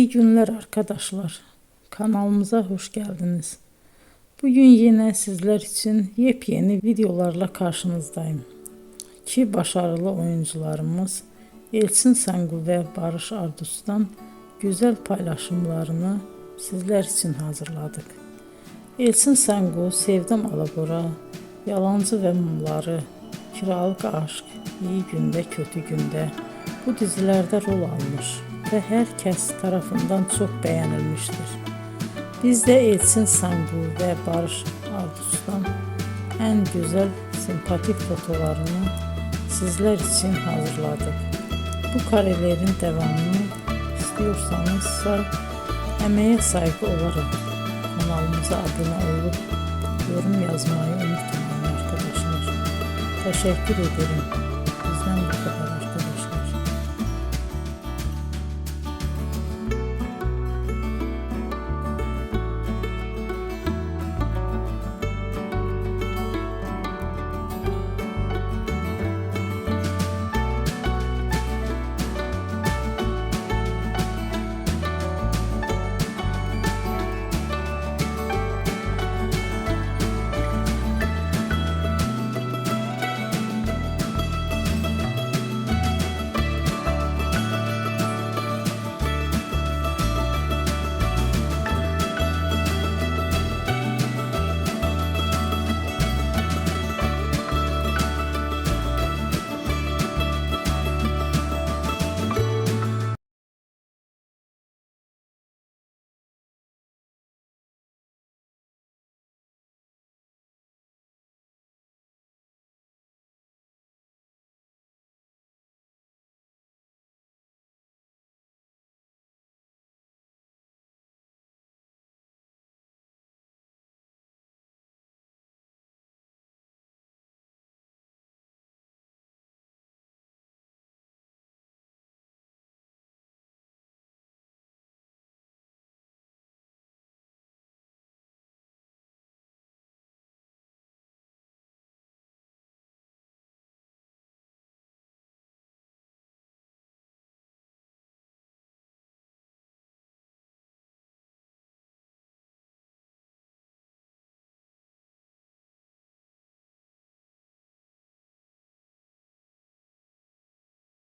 İyi günler arkadaşlar. Kanalımıza hoş geldiniz. Bugün yine sizler için yepyeni videolarla karşınızdayım. İki başarılı oyuncularımız Elçin Sangu ve Barış Ardus'tan güzel paylaşımlarını sizler için hazırladık. Elçin Sangu, Sevdim Alabora, Yalancı ve Mumları, Kiralık Aşk, İyi Günde Kötü Günde bu dizilerde rol almış ve herkes tarafından çok beğenilmiştir. Biz de Elçin Sangu ve Barış Ardus'tan en güzel sempatik fotolarını sizler için hazırladık. Bu karelerin devamını istiyorsanızsa emeğe saygı olarak kanalımıza abone olup yorum yazmayı unutmayın arkadaşlar. Teşekkür ederim.